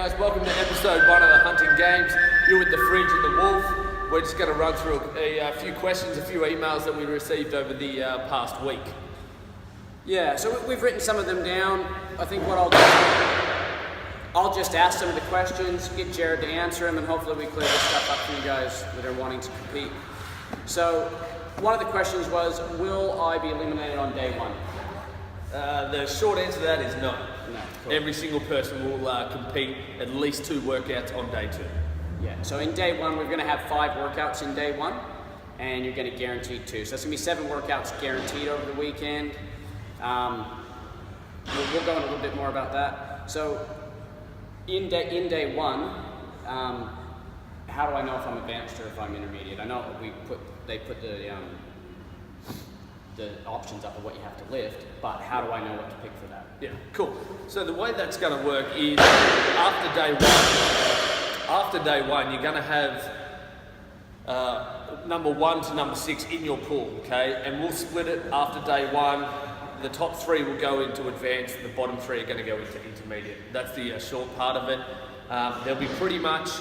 guys, welcome to episode 1 of the Hunting Games. You're with the Fridge and the Wolf. We're just going to run through a few questions, a few emails that we received over the past week. Yeah, so we've written some of them down. I think what I'll just ask some of the questions, get Jared to answer them, and hopefully we clear this stuff up for you guys that are wanting to compete. So one of the questions was, will I be eliminated on day one? The short answer to that is no. No, cool. Every single person will compete at least 2 workouts on day 2. Yeah, so in day 1, we're going to have 5 workouts in day 1, and you're going to guarantee 2. So that's going to be 7 workouts guaranteed over the weekend. We'll go in a little bit more about that. So in day 1, how do I know if I'm advanced or if I'm intermediate? I know they put the options up of what you have to lift, but how do I know what to pick for that? Yeah, cool. So the way that's going to work is after day one, you're going to have number 1 to number 6 in your pool, okay? And we'll split it after day 1. The top 3 will go into advanced, the bottom 3 are going to go into intermediate. That's the short part of it. There'll be pretty much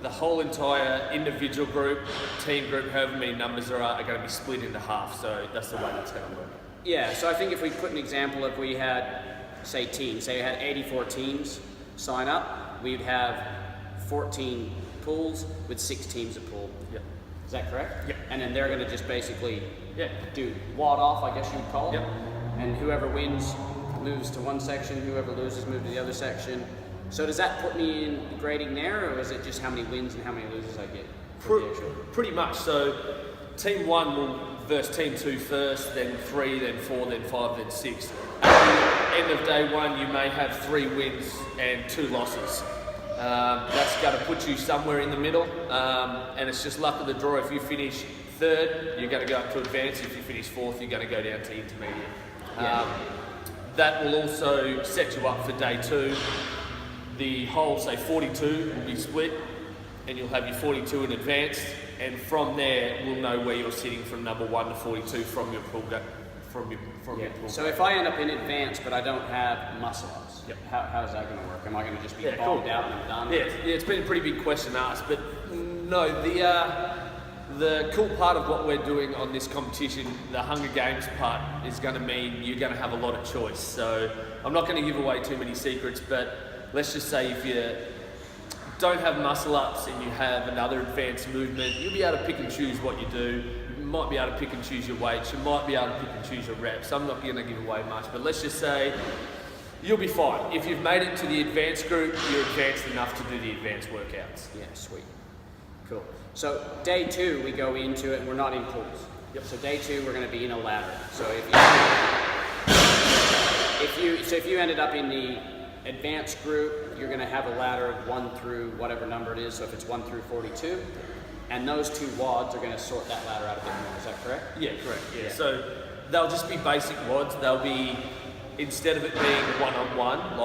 the whole entire individual group, team group, however many numbers there are going to be split into half. So that's the way that's going to work. Yeah, so I think if we put an example, if we had, say teams, say we had 84 teams sign up, we'd have 14 pools with 6 teams a pool. Yeah. Is that correct? Yeah. And then they're going to just basically do wad off, I guess you'd call it. Yep. And whoever wins moves to one section, whoever loses moves to the other section. So does that put me in the grading there, or is it just how many wins and how many losers I get? Pretty much. So team 1 will versus team 2 first, then 3, then 4, then 5, then 6. At the end of day 1, you may have 3 wins and 2 losses. That's going to put you somewhere in the middle, and it's just luck of the draw. If you finish 3rd, you're going to go up to advanced. If you finish 4th, you're going to go down to intermediate. That will also set you up for day 2. The whole, say 42, will be split, and you'll have your 42 in advanced, and from there we'll know where you're sitting from number 1 to 42 from your pool. Your pool. So if I end up in advanced but I don't have muscle-ups, how's that going to work? Am I going to just be bombed out and I'm done? Yeah, it's been a pretty big question asked, but no, the cool part of what we're doing on this competition, the Hunger Games part, is going to mean you're going to have a lot of choice. So I'm not going to give away too many secrets, but let's just say if you don't have muscle ups and you have another advanced movement, you'll be able to pick and choose what you do. You might be able to pick and choose your weights. You might be able to pick and choose your reps. I'm not going to give away much, but let's just say you'll be fine. If you've made it to the advanced group, you're advanced enough to do the advanced workouts. Yeah, sweet. Cool. So day 2, we go into it, and we're not in pools. Yep. So day 2, we're going to be in a ladder. So if you ended up in the advanced group, you're going to have a ladder of 1 through whatever number it is. So if it's 1 through 42, and those 2 wads are going to sort that ladder out a bit more. Is that correct? Yeah, correct. Yeah. So they'll just be basic wads. They'll be, instead of it being one-on-one,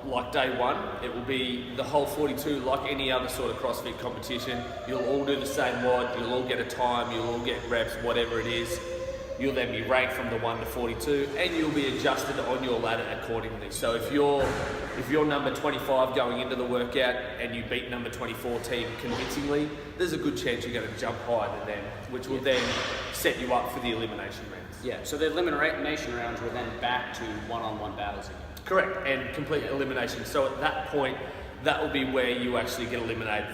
like day 1, it will be the whole 42 like any other sort of CrossFit competition. You'll all do the same wad, you'll all get a time, you'll all get reps, whatever it is. You'll then be ranked from the 1 to 42, and you'll be adjusted on your ladder accordingly. So if you're number 25 going into the workout and you beat number 24 team convincingly, there's a good chance you're going to jump higher than them, which will then set you up for the elimination rounds. Yeah, so the elimination rounds were then back to one-on-one battles again. Correct, and complete elimination. So at that point, that will be where you actually get eliminated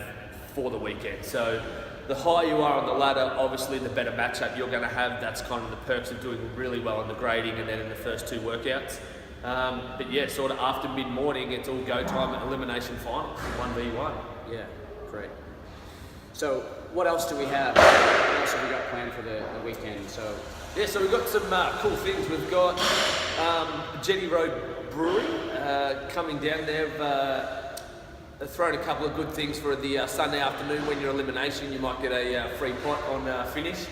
for the weekend. So the higher you are on the ladder, obviously the better matchup you're going to have. That's kind of the perks of doing really well in the grading and then in the first 2 workouts. But yeah, sort of after mid-morning, it's all go time at elimination finals, 1v1. Yeah, great. So what else do we have? What else have we got planned for the weekend? So we've got some cool things. We've got Jenny Road Brewery coming down there. Thrown a couple of good things for the Sunday afternoon. When you're elimination, you might get a free pint on finish.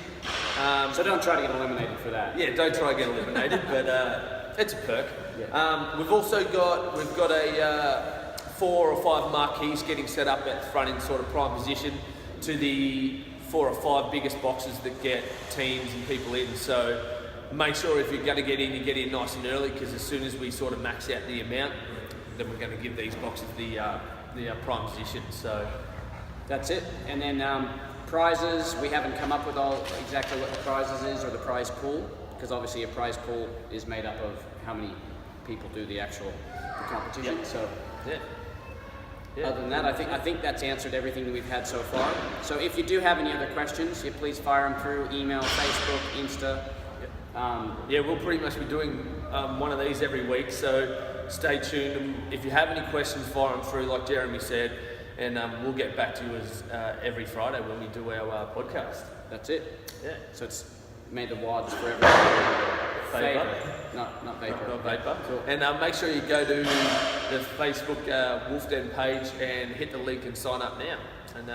So don't try to get eliminated for that. Yeah, don't try to get eliminated, but it's a perk. Yeah. We've got a 4 or 5 marquees getting set up at the front in sort of prime position to the 4 or 5 biggest boxes that get teams and people in. So make sure if you're going to get in, you get in nice and early, because as soon as we sort of max out the amount, then we're going to give these boxes the the prime position. So That's it. And then prizes, we haven't come up with all exactly what the prizes is or the prize pool, because obviously a prize pool is made up of how many people do the actual competition. So other than that, I think that's answered everything that we've had so far. So if you do have any other questions, please fire them through email, Facebook, Insta. We'll pretty much be doing one of these every week, so stay tuned. And if you have any questions, fire them through, like Jeremy said, and we'll get back to you as every Friday when we do our podcast. That's it. Yeah. So it's made the WODs forever. Vapor. Not vapor. Not vapor. Cool. And make sure you go to the Facebook Wolf Den page and hit the link and sign up now. And